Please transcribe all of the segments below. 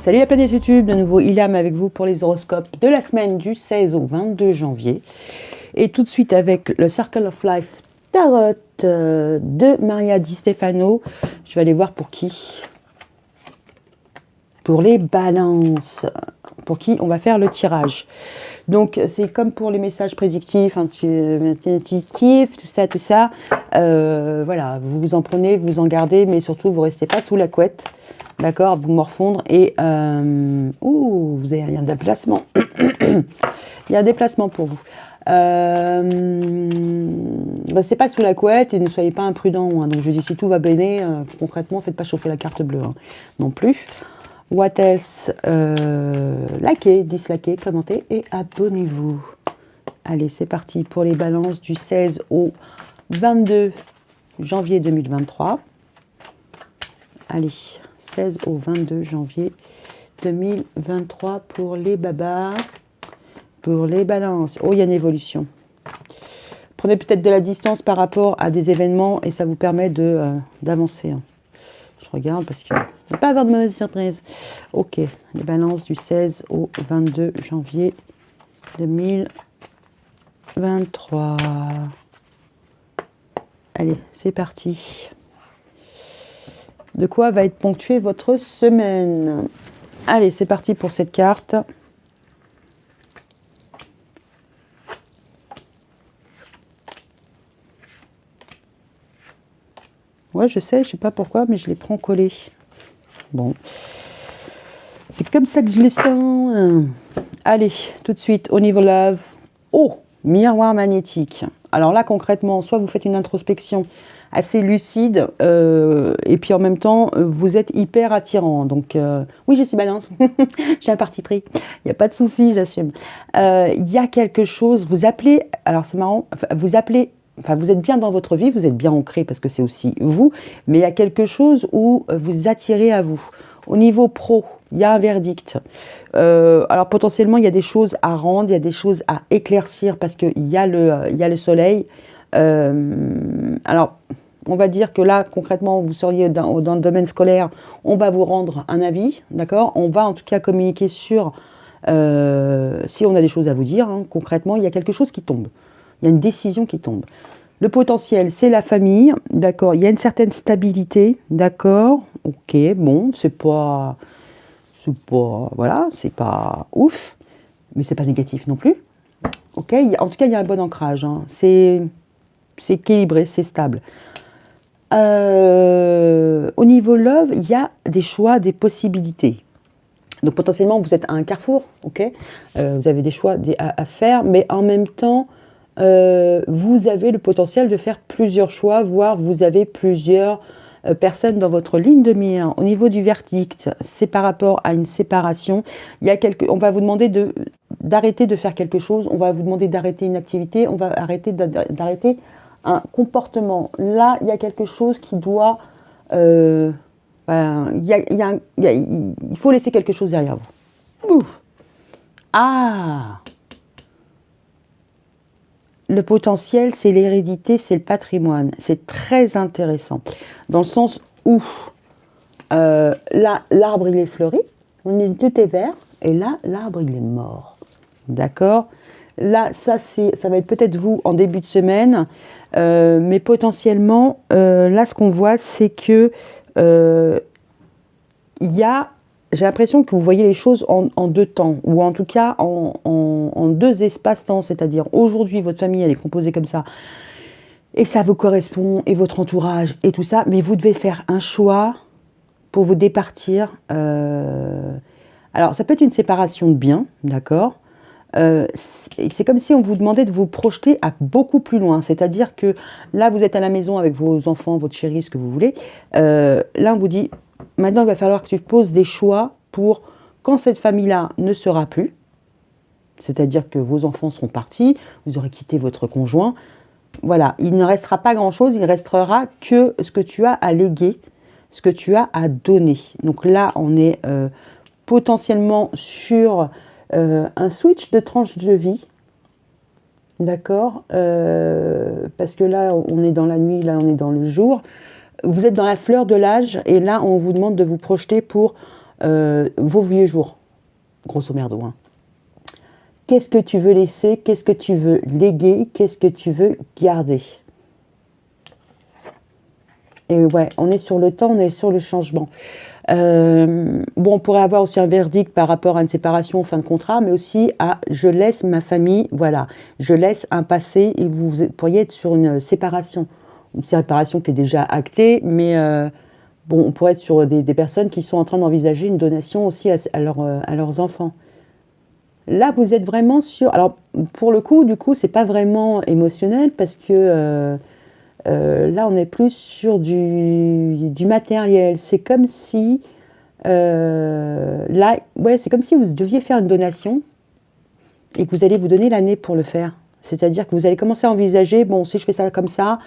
Salut la planète YouTube, de nouveau Ilham avec vous pour les horoscopes de la semaine du 16 au 22 janvier. Et tout de suite avec le Circle of Life Tarot de Maria Di Stefano. Je vais aller voir pour qui. Pour les balances. Pour qui on va faire le tirage. Donc c'est comme pour les messages prédictifs, intuitifs, tout ça. Voilà, vous en prenez, vous en gardez, mais surtout vous ne restez pas sous la couette. D'accord, vous morfondre et vous avez un déplacement. Il y a un déplacement pour vous. Restez pas sous la couette et ne soyez pas imprudents. Hein. Donc je dis si tout va bien, concrètement, faites pas chauffer la carte bleue non plus. What else? Likez, dislikez, commentez et abonnez-vous. Allez, c'est parti pour les balances du 16 au 22 janvier 2023. Allez. 16 au 22 janvier 2023 pour les babas, pour les balances. Oh, il y a une évolution. Prenez peut-être de la distance par rapport à des événements et ça vous permet d'avancer. Je regarde parce que ne pas avoir de mauvaises surprises. Ok, les balances du 16 au 22 janvier 2023. Allez, c'est parti. De quoi va être ponctuée votre semaine? Allez, c'est parti pour cette carte. Ouais, je sais, je sais pas pourquoi, mais je les prends collés. Bon. C'est comme ça que je les sens. Allez, tout de suite, au niveau love. Oh, miroir magnétique. Alors là, concrètement, soit vous faites une introspection assez lucide, et puis en même temps, vous êtes hyper attirant. Donc, oui, je suis balance, j'ai un parti pris, il n'y a pas de souci, j'assume. Il y a quelque chose, vous appelez, alors c'est marrant, vous appelez, enfin vous êtes bien dans votre vie, vous êtes bien ancré parce que c'est aussi vous, mais il y a quelque chose où vous attirez à vous. Au niveau pro, il y a un verdict. Alors potentiellement, il y a des choses à rendre, il y a des choses à éclaircir parce qu'il y a le soleil. Alors, on va dire que là, concrètement, vous seriez dans le domaine scolaire, on va vous rendre un avis, d'accord? On va en tout cas communiquer sur, si on a des choses à vous dire, hein, concrètement, il y a quelque chose qui tombe. Il y a une décision qui tombe. Le potentiel, c'est la famille, d'accord? Il y a une certaine stabilité, d'accord? Ok, bon, c'est pas, voilà, c'est pas ouf, mais c'est pas négatif non plus. Ok, en tout cas, il y a un bon ancrage, hein. C'est équilibré, c'est stable. Au niveau love, il y a des choix, des possibilités. Donc potentiellement, vous êtes à un carrefour, ok, vous avez des choix à faire, mais en même temps, vous avez le potentiel de faire plusieurs choix, voire vous avez plusieurs personnes dans votre ligne de mire. Au niveau du verdict, c'est par rapport à une séparation. On va vous demander d'arrêter de faire quelque chose, on va vous demander d'arrêter une activité, on va d'arrêter un comportement. Là, il y a quelque chose qui doit... il faut laisser quelque chose derrière vous. Ouf. Ah! Le potentiel, c'est l'hérédité, c'est le patrimoine. C'est très intéressant. Dans le sens où, là, l'arbre, il est fleuri, tout est vert, et là, l'arbre, il est mort. D'accord? Là, ça va être peut-être vous en début de semaine, mais potentiellement, là, ce qu'on voit, c'est que j'ai l'impression que vous voyez les choses en deux temps, ou en tout cas en deux espaces-temps, c'est-à-dire aujourd'hui, votre famille, elle est composée comme ça, et ça vous correspond, et votre entourage, et tout ça, mais vous devez faire un choix pour vous départir. Alors, ça peut être une séparation de biens, d'accord? C'est comme si on vous demandait de vous projeter à beaucoup plus loin. C'est-à-dire que là, vous êtes à la maison avec vos enfants, votre chérie, ce que vous voulez. Là, on vous dit, maintenant, il va falloir que tu poses des choix pour quand cette famille-là ne sera plus. C'est-à-dire que vos enfants seront partis, vous aurez quitté votre conjoint. Voilà, il ne restera pas grand-chose, il ne restera que ce que tu as à léguer, ce que tu as à donner. Donc là, on est potentiellement sur... un switch de tranche de vie, d'accord, parce que là, on est dans la nuit, là, on est dans le jour. Vous êtes dans la fleur de l'âge, et là, on vous demande de vous projeter pour vos vieux jours, grosso merdo, hein. Qu'est-ce que tu veux laisser? Qu'est-ce que tu veux léguer? Qu'est-ce que tu veux garder? Et ouais, on est sur le temps, on est sur le changement. Bon, on pourrait avoir aussi un verdict par rapport à une séparation en fin de contrat, mais aussi à je laisse ma famille, voilà, je laisse un passé et vous pourriez être sur une séparation qui est déjà actée, mais bon, on pourrait être sur des personnes qui sont en train d'envisager une donation aussi à leurs enfants. Là, vous êtes vraiment sur. Alors, pour le coup, du coup, c'est pas vraiment émotionnel parce que là, on est plus sur du matériel. C'est comme si là, ouais, c'est comme si vous deviez faire une donation et que vous allez vous donner l'année pour le faire. C'est-à-dire que vous allez commencer à envisager, bon, si je fais ça comme ça,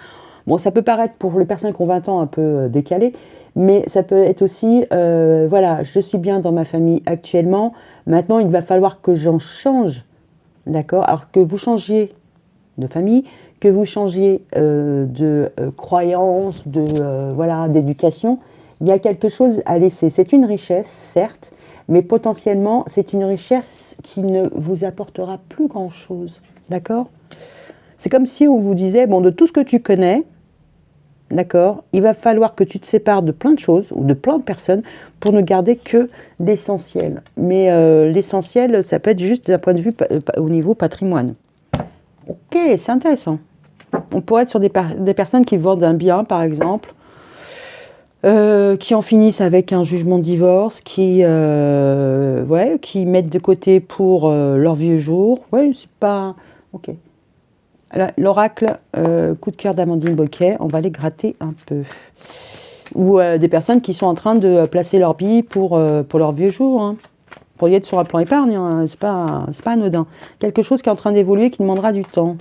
bon, ça peut paraître pour les personnes qui ont 20 ans un peu décalé, mais ça peut être aussi, voilà, je suis bien dans ma famille actuellement, maintenant il va falloir que j'en change, d'accord? Alors que vous changiez de famille, que vous changiez de croyance, voilà, d'éducation, il y a quelque chose à laisser. C'est une richesse, certes, mais potentiellement, c'est une richesse qui ne vous apportera plus grand-chose. D'accord? C'est comme si on vous disait, bon, de tout ce que tu connais, d'accord, il va falloir que tu te sépares de plein de choses ou de plein de personnes pour ne garder que l'essentiel. Mais l'essentiel, ça peut être juste d'un point de vue au niveau patrimoine. Ok, c'est intéressant. On pourrait être sur des personnes qui vendent un bien, par exemple, qui en finissent avec un jugement de divorce, ouais, qui mettent de côté pour leur vieux jour. Ouais, c'est pas... Ok. L'oracle, coup de cœur d'Amandine Boquet, on va les gratter un peu. Ou des personnes qui sont en train de placer leur billes pour leur vieux jour. Hein. Vous pourriez être sur un plan épargne, hein, c'est pas anodin. Quelque chose qui est en train d'évoluer, qui demandera du temps.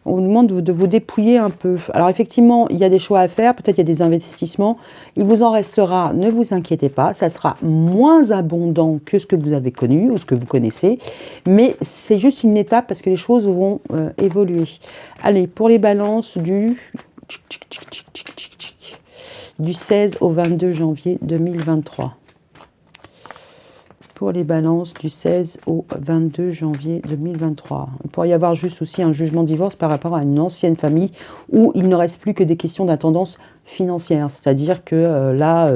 On vous demande de vous dépouiller un peu. Alors effectivement, il y a des choix à faire, peut-être il y a des investissements. Il vous en restera, ne vous inquiétez pas, ça sera moins abondant que ce que vous avez connu ou ce que vous connaissez. Mais c'est juste une étape parce que les choses vont évoluer. Allez, pour les balances du 16 au 22 janvier 2023. Pour les balances du 16 au 22 janvier 2023. Il pourrait y avoir juste aussi un jugement de divorce par rapport à une ancienne famille où il ne reste plus que des questions d'intendance financière. C'est-à-dire que là,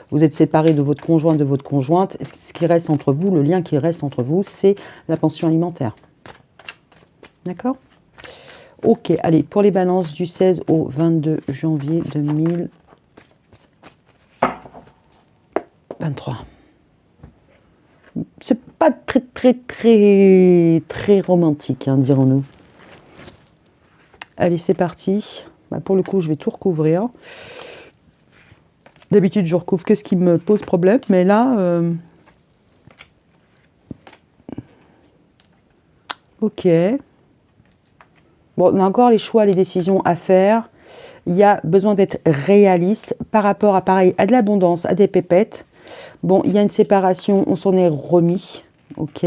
vous êtes séparés de votre conjoint, de votre conjointe. Ce qui reste entre vous, le lien qui reste entre vous, c'est la pension alimentaire. D'accord ? Ok, allez, pour les balances du 16 au 22 janvier 2023. C'est pas très romantique, hein, dirons-nous. Allez, c'est parti. Bah, pour le coup, je vais tout recouvrir. D'habitude, je recouvre que ce qui me pose problème, mais là... Ok. Bon, on a encore les choix, les décisions à faire. Il y a besoin d'être réaliste par rapport à, pareil, à de l'abondance, à des pépettes. Bon, il y a une séparation, on s'en est remis, ok.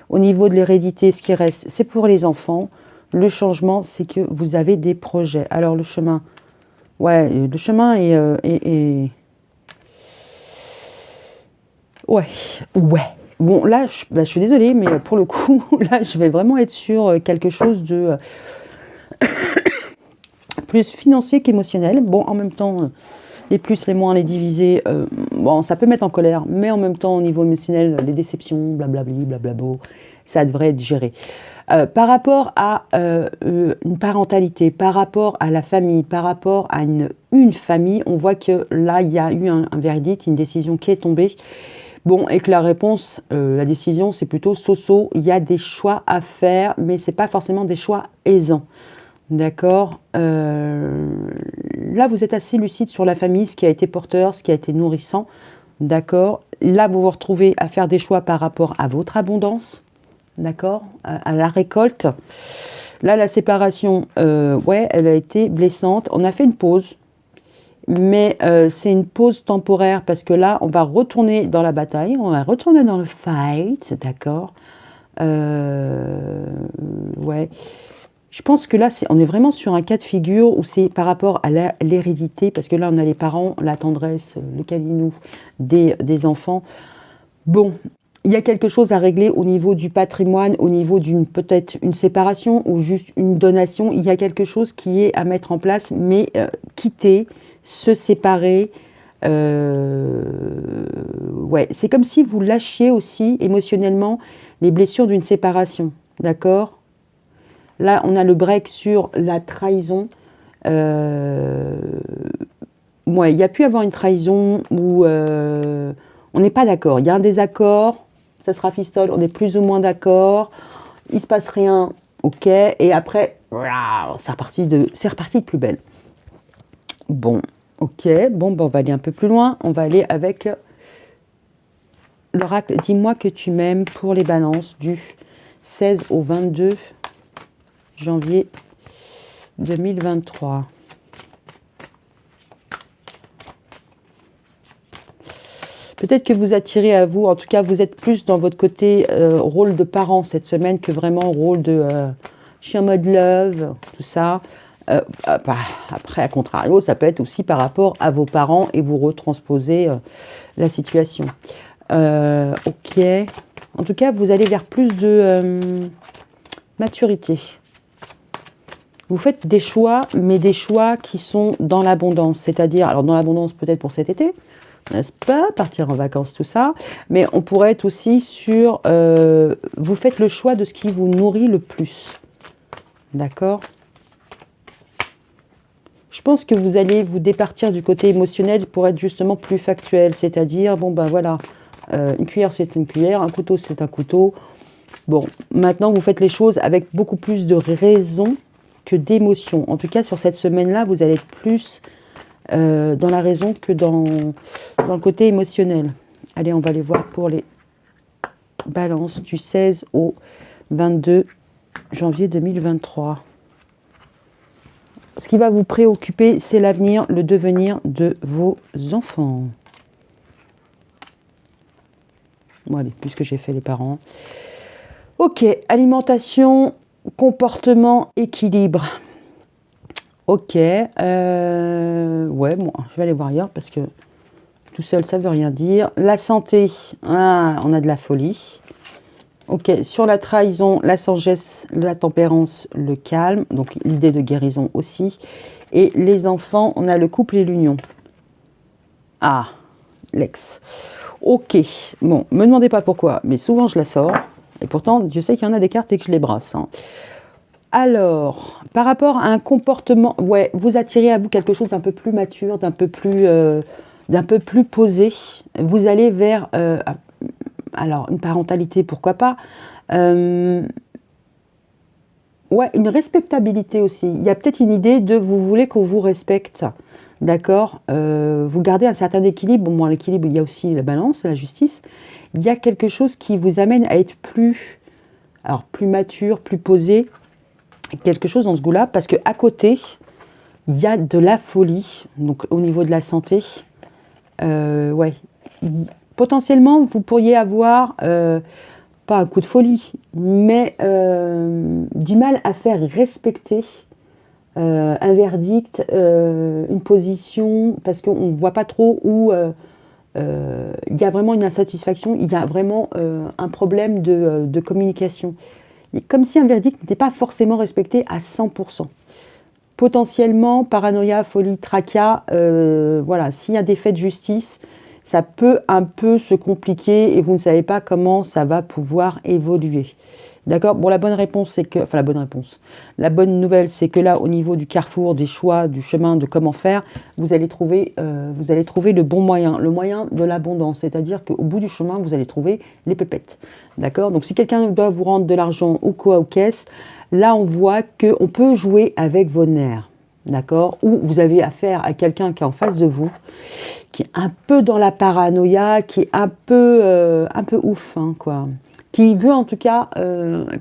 Au niveau de l'hérédité, ce qui reste, c'est pour les enfants. Le changement, c'est que vous avez des projets. Alors, le chemin, ouais, le chemin est... Ouais. Bon, là, je suis désolée, mais pour le coup, là, je vais vraiment être sur quelque chose de plus financier qu'émotionnel. Bon, en même temps... les plus, les moins, les divisés, bon, ça peut mettre en colère, mais en même temps, au niveau émotionnel, les déceptions, blablabli, blablabo, ça devrait être géré. Par rapport à une parentalité, par rapport à la famille, par rapport à une famille, on voit que là, il y a eu un verdict, une décision qui est tombée. Bon, et que la réponse, la décision, c'est plutôt so-so. Il y a des choix à faire, mais ce n'est pas forcément des choix aisants. D'accord. Là, vous êtes assez lucide sur la famille, ce qui a été porteur, ce qui a été nourrissant. D'accord. Là, vous vous retrouvez à faire des choix par rapport à votre abondance. D'accord. À la récolte. Là, la séparation, ouais, elle a été blessante. On a fait une pause. Mais c'est une pause temporaire parce que là, on va retourner dans la bataille. On va retourner dans le fight. D'accord. Ouais. Je pense que là, on est vraiment sur un cas de figure où c'est par rapport à l'hérédité, parce que là, on a les parents, la tendresse, le câlinou des enfants. Bon, il y a quelque chose à régler au niveau du patrimoine, au niveau d'une peut-être une séparation ou juste une donation. Il y a quelque chose qui est à mettre en place, mais quitter, se séparer, ouais, c'est comme si vous lâchiez aussi émotionnellement les blessures d'une séparation, d'accord? Là, on a le break sur la trahison. Euh, ouais, il y a pu avoir une trahison où on n'est pas d'accord. Il y a un désaccord, ça se rafistole, on est plus ou moins d'accord, il se passe rien, ok, et après, voilà, c'est reparti de plus belle. Bon, ok, bon, ben, on va aller un peu plus loin, on va aller avec l'oracle. Dis-moi que tu m'aimes pour les balances du 16 au 22 janvier 2023. Peut-être que vous attirez à vous, en tout cas vous êtes plus dans votre côté rôle de parent cette semaine que vraiment rôle de je suis en mode love, tout ça. Bah, après, à contrario, ça peut être aussi par rapport à vos parents et vous retransposer la situation. Ok. En tout cas, vous allez vers plus de maturité. Vous faites des choix, mais des choix qui sont dans l'abondance. C'est-à-dire, alors dans l'abondance peut-être pour cet été, n'est-ce pas? Partir en vacances, tout ça. Mais on pourrait être aussi sur... vous faites le choix de ce qui vous nourrit le plus. D'accord? Je pense que vous allez vous départir du côté émotionnel pour être justement plus factuel. C'est-à-dire, bon ben voilà, une cuillère c'est une cuillère, un couteau c'est un couteau. Bon, maintenant vous faites les choses avec beaucoup plus de raison que d'émotion. En tout cas, sur cette semaine-là, vous allez être plus dans la raison que dans le côté émotionnel. Allez, on va aller voir pour les balances du 16 au 22 janvier 2023. Ce qui va vous préoccuper, c'est l'avenir, le devenir de vos enfants. Bon, allez, puisque j'ai fait les parents. Ok, alimentation, comportement, équilibre. Ok, ouais, bon, je vais aller voir ailleurs parce que tout seul, ça veut rien dire. La santé, ah, on a de la folie. Ok, sur la trahison, la sagesse, la tempérance, le calme, donc l'idée de guérison aussi. Et les enfants, on a le couple et l'union. Ah, l'ex. Ok, bon, me demandez pas pourquoi, mais souvent je la sors. Et pourtant, Dieu sait qu'il y en a des cartes et que je les brasse. Hein. Alors, par rapport à un comportement, ouais, vous attirez à vous quelque chose d'un peu plus mature, d'un peu plus posé. Vous allez vers, alors, une parentalité, pourquoi pas. Ouais, une respectabilité aussi. Il y a peut-être une idée de vous voulez qu'on vous respecte. D'accord. Vous gardez un certain équilibre. Bon, moi, l'équilibre, il y a aussi la balance, la justice. Il y a quelque chose qui vous amène à être plus mature, plus posé. Quelque chose dans ce goût-là, parce qu'à côté, il y a de la folie, donc au niveau de la santé. Ouais. Potentiellement, vous pourriez avoir, pas un coup de folie, mais du mal à faire respecter un verdict, une position, parce qu'on ne voit pas trop où il y a vraiment une insatisfaction, il y a vraiment un problème de communication. Comme si un verdict n'était pas forcément respecté à 100%. Potentiellement, paranoïa, folie, tracas, voilà, s'il y a des faits de justice, ça peut un peu se compliquer et vous ne savez pas comment ça va pouvoir évoluer. D'accord? Bon, la bonne réponse, c'est que... Enfin, la bonne réponse. La bonne nouvelle, c'est que là, au niveau du carrefour, des choix, du chemin, de comment faire, vous allez trouver le bon moyen, le moyen de l'abondance. C'est-à-dire qu'au bout du chemin, vous allez trouver les pépettes. D'accord? Donc, si quelqu'un doit vous rendre de l'argent ou quoi aux caisses, là, on voit qu'on peut jouer avec vos nerfs. D'accord? Ou vous avez affaire à quelqu'un qui est en face de vous, qui est un peu dans la paranoïa, qui est un peu ouf, hein, quoi. Qui veut en tout cas,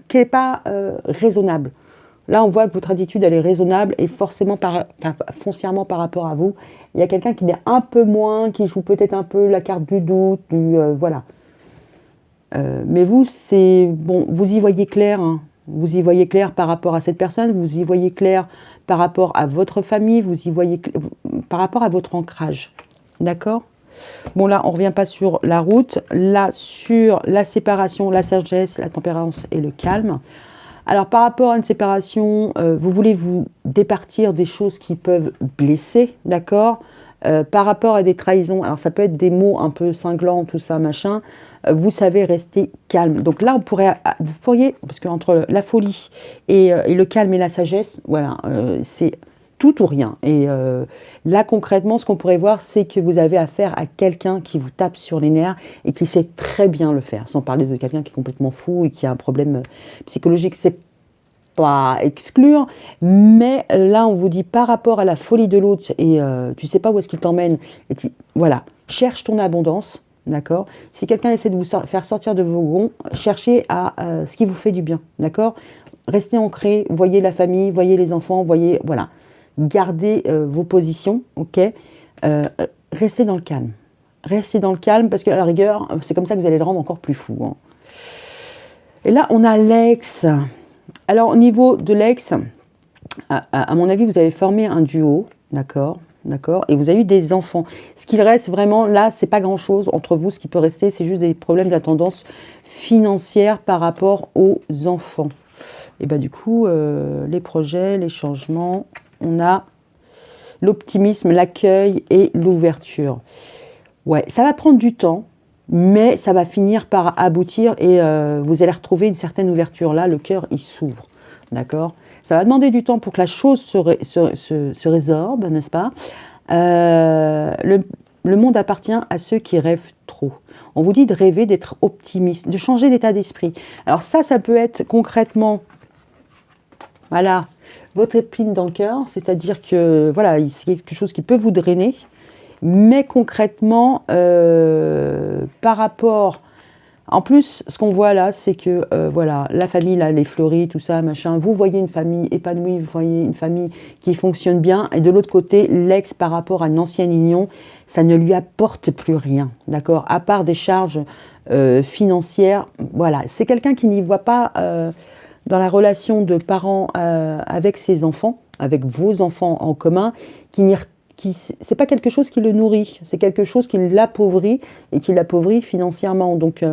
qui n'est pas raisonnable. Là, on voit que votre attitude, elle est raisonnable et forcément, foncièrement par rapport à vous. Il y a quelqu'un qui est un peu moins, qui joue peut-être un peu la carte du doute, voilà. Mais vous, c'est bon, vous y voyez clair, hein. Vous y voyez clair par rapport à cette personne, vous y voyez clair par rapport à votre famille, vous y voyez par rapport à votre ancrage. D'accord? Bon, là, on ne revient pas sur la route. Là, sur la séparation, la sagesse, la tempérance et le calme. Alors, par rapport à une séparation, vous voulez vous départir des choses qui peuvent blesser, d'accord. Par rapport à des trahisons, alors ça peut être des mots un peu cinglants, tout ça, machin, vous savez rester calme. Donc là, vous pourriez, parce qu'entre la folie et le calme et la sagesse, voilà, c'est tout ou rien. Et là, concrètement, ce qu'on pourrait voir, c'est que vous avez affaire à quelqu'un qui vous tape sur les nerfs et qui sait très bien le faire, sans parler de quelqu'un qui est complètement fou et qui a un problème psychologique. C'est pas à exclure, mais là, on vous dit par rapport à la folie de l'autre et tu sais pas où est-ce qu'il t'emmène. Voilà, cherche ton abondance, d'accord. Si quelqu'un essaie de vous faire sortir de vos gonds, cherchez à ce qui vous fait du bien, d'accord. Restez ancré, voyez la famille, voyez les enfants, voyez, voilà. Gardez vos positions, ok. Restez dans le calme. Restez dans le calme parce qu'à la rigueur, c'est comme ça que vous allez le rendre encore plus fou. Hein. Et là, on a l'ex. Alors, au niveau de l'ex, à mon avis, vous avez formé un duo, d'accord, et vous avez eu des enfants. Ce qu'il reste vraiment, là, c'est pas grand-chose entre vous. Ce qui peut rester, c'est juste des problèmes de la tendance financière par rapport aux enfants. Et bien, du coup, les projets, les changements, on a l'optimisme, l'accueil et l'ouverture. Ouais, ça va prendre du temps, mais ça va finir par aboutir et vous allez retrouver une certaine ouverture. Là, le cœur, il s'ouvre, d'accord. Ça va demander du temps pour que la chose se résorbe, n'est-ce pas. Le monde appartient à ceux qui rêvent trop. On vous dit de rêver, d'être optimiste, de changer d'état d'esprit. Alors ça peut être concrètement... Voilà, votre épine dans le cœur, c'est-à-dire que voilà, c'est quelque chose qui peut vous drainer, mais concrètement, par rapport... En plus, ce qu'on voit là, c'est que voilà, la famille, là, les fleuris, tout ça, machin, vous voyez une famille épanouie, vous voyez une famille qui fonctionne bien, et de l'autre côté, l'ex par rapport à une ancienne union, ça ne lui apporte plus rien, d'accord, à part des charges financières. Voilà, c'est quelqu'un qui n'y voit pas... dans la relation de parents avec ses enfants, avec vos enfants en commun, c'est pas quelque chose qui le nourrit, c'est quelque chose qui l'appauvrit et qui l'appauvrit financièrement. Donc,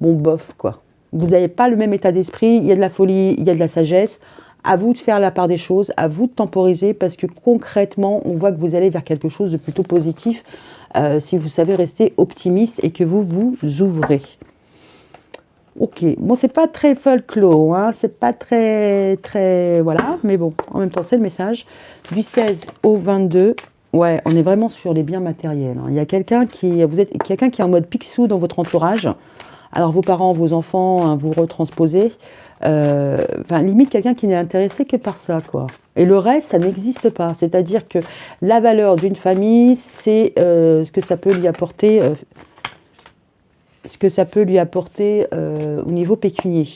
bon, bof, quoi. Vous n'avez pas le même état d'esprit, il y a de la folie, il y a de la sagesse. À vous de faire la part des choses, à vous de temporiser, parce que concrètement, on voit que vous allez vers quelque chose de plutôt positif si vous savez rester optimiste et que vous vous ouvrez. Ok, bon, c'est pas très folklore, hein, c'est pas très, voilà, mais bon, en même temps, c'est le message. Du 16 au 22, ouais, on est vraiment sur les biens matériels. Hein. Il y a quelqu'un quelqu'un qui est en mode Picsou dans votre entourage. Alors, vos parents, vos enfants, hein, vous retransposez. Enfin, limite, quelqu'un qui n'est intéressé que par ça, quoi. Et le reste, ça n'existe pas. C'est-à-dire que la valeur d'une famille, c'est ce que ça peut lui apporter... au niveau pécunier.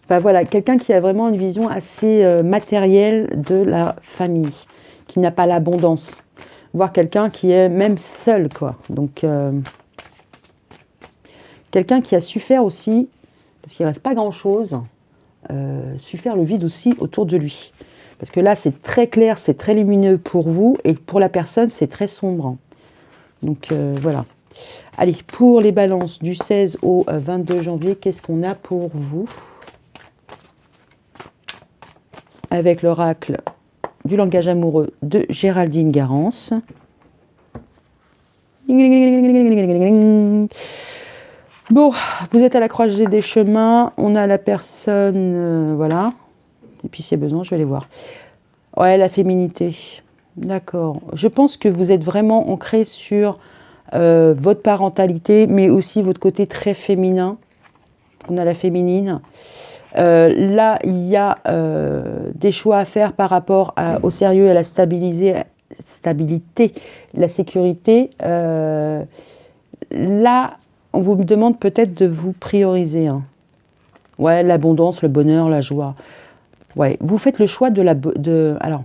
Enfin, voilà, quelqu'un qui a vraiment une vision assez matérielle de la famille, qui n'a pas l'abondance, voire quelqu'un qui est même seul, quoi. Donc, quelqu'un qui a su faire aussi, parce qu'il ne reste pas grand-chose, su faire le vide aussi autour de lui. Parce que là, c'est très clair, c'est très lumineux pour vous, et pour la personne, c'est très sombre. Donc, voilà. Allez, pour les balances du 16 au 22 janvier, qu'est-ce qu'on a pour vous? Avec l'oracle du langage amoureux de Géraldine Garance. Bon, vous êtes à la croisée des chemins, on a la personne, voilà. Et puis s'il y a besoin, je vais aller voir. Ouais, la féminité. D'accord. Je pense que vous êtes vraiment ancré sur... votre parentalité, mais aussi votre côté très féminin. On a la féminine. Là, il y a des choix à faire par rapport au sérieux, à la stabilité, la sécurité. Là, on vous demande peut-être de vous prioriser. Hein. Ouais, l'abondance, le bonheur, la joie. Ouais, vous faites le choix alors,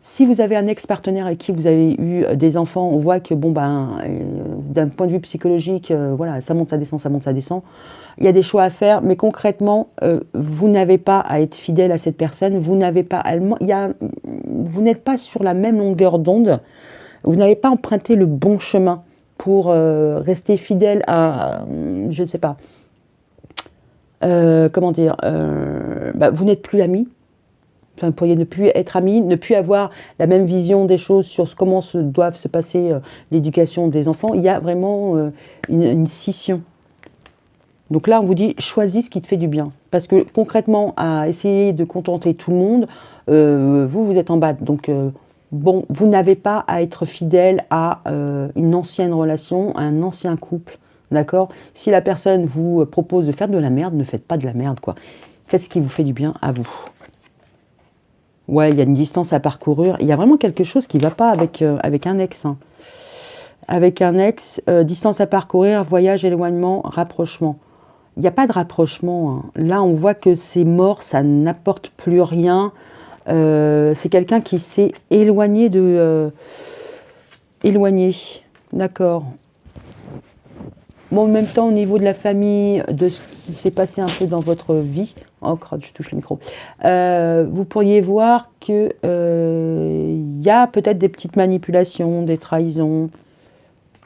si vous avez un ex-partenaire avec qui vous avez eu des enfants, on voit que, bon, d'un point de vue psychologique, voilà, ça monte, ça descend, ça monte, ça descend. Il y a des choix à faire, mais concrètement, vous n'avez pas à être fidèle à cette personne, vous n'êtes pas sur la même longueur d'onde. Vous n'avez pas emprunté le bon chemin pour rester fidèle à, je ne sais pas, comment dire, vous n'êtes plus amis. Enfin, vous pourriez ne plus être amis, ne plus avoir la même vision des choses sur comment doivent se passer l'éducation des enfants. Il y a vraiment une scission. Donc là, on vous dit, choisis ce qui te fait du bien. Parce que concrètement, à essayer de contenter tout le monde, vous êtes en bas. Donc, bon, vous n'avez pas à être fidèle à une ancienne relation, à un ancien couple. D'accord? Si la personne vous propose de faire de la merde, ne faites pas de la merde, quoi. Faites ce qui vous fait du bien à vous. Ouais, il y a une distance à parcourir. Il y a vraiment quelque chose qui ne va pas avec un ex. Hein. Avec un ex, distance à parcourir, voyage, éloignement, rapprochement. Il n'y a pas de rapprochement. Hein. Là, on voit que c'est mort, ça n'apporte plus rien. C'est quelqu'un qui s'est éloigné de... éloigné, d'accord. Bon, en même temps, au niveau de la famille, de ce qui s'est passé un peu dans votre vie, oh, crotte, je touche le micro, vous pourriez voir que y a peut-être des petites manipulations, des trahisons.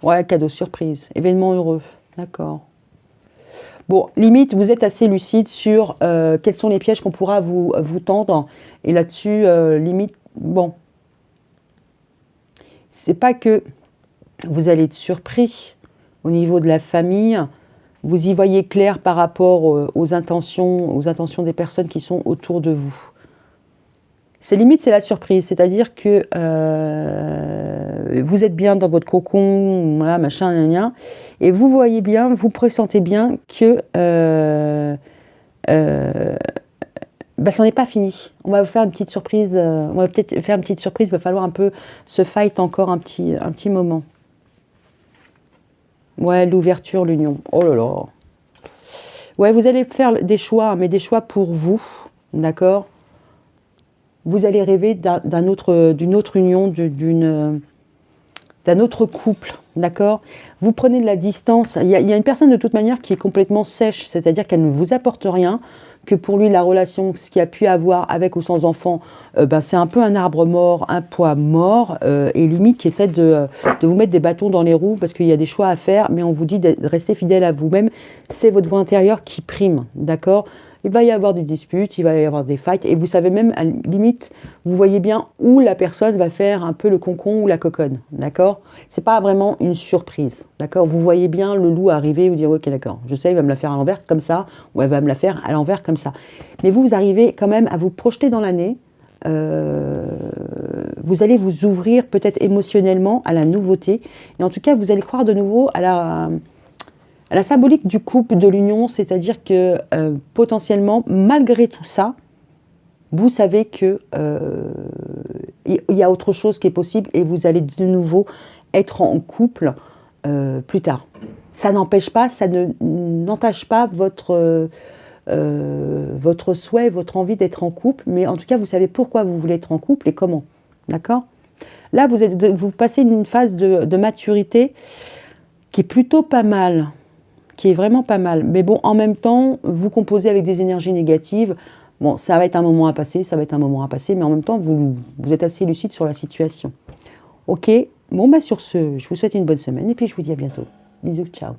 Ouais, cadeau surprise, événement heureux, d'accord. Bon, limite, vous êtes assez lucide sur quels sont les pièges qu'on pourra vous tendre. Et là-dessus, limite, bon, c'est pas que vous allez être surpris au niveau de la famille. Vous y voyez clair par rapport aux intentions des personnes qui sont autour de vous. C'est limite, c'est la surprise. C'est-à-dire que vous êtes bien dans votre cocon, voilà, machin, gna, gna, et vous voyez bien, vous pressentez bien que ça n'est pas fini. On va vous faire une petite surprise. On va peut-être faire une petite surprise. Il va falloir un peu se fight encore un petit moment. Ouais, l'ouverture, l'union. Oh là là. Ouais, vous allez faire des choix, mais des choix pour vous, d'accord? Vous allez rêver d'une autre union, d'un autre couple, d'accord? Vous prenez de la distance. Il y a une personne de toute manière qui est complètement sèche, c'est-à-dire qu'elle ne vous apporte rien, que pour lui la relation, ce qu'il a pu avoir avec ou sans enfant, c'est un peu un arbre mort, un poids mort, et limite qui essaie de vous mettre des bâtons dans les roues parce qu'il y a des choix à faire, mais on vous dit de rester fidèle à vous-même, c'est votre voix intérieure qui prime, d'accord? Il va y avoir des disputes, il va y avoir des fights, et vous savez même, à la limite, vous voyez bien où la personne va faire un peu le concon ou la coconne, d'accord? C'est pas vraiment une surprise, d'accord? Vous voyez bien le loup arriver, vous dire ok d'accord, je sais, il va me la faire à l'envers comme ça, ou elle va me la faire à l'envers comme ça. Mais vous arrivez quand même à vous projeter dans l'année, vous allez vous ouvrir peut-être émotionnellement à la nouveauté, et en tout cas vous allez croire de nouveau à la symbolique du couple, de l'union, c'est-à-dire que potentiellement, malgré tout ça, vous savez que il y a autre chose qui est possible et vous allez de nouveau être en couple plus tard. Ça n'empêche pas, ça n'entache pas votre souhait, votre envie d'être en couple, mais en tout cas, vous savez pourquoi vous voulez être en couple et comment. D'accord? Là, vous passez une phase de maturité qui est plutôt pas mal. Qui est vraiment pas mal. Mais bon, en même temps, vous composez avec des énergies négatives. Bon, ça va être un moment à passer, mais en même temps, vous êtes assez lucide sur la situation. Ok, bon, sur ce, je vous souhaite une bonne semaine et puis je vous dis à bientôt. Bisous, ciao.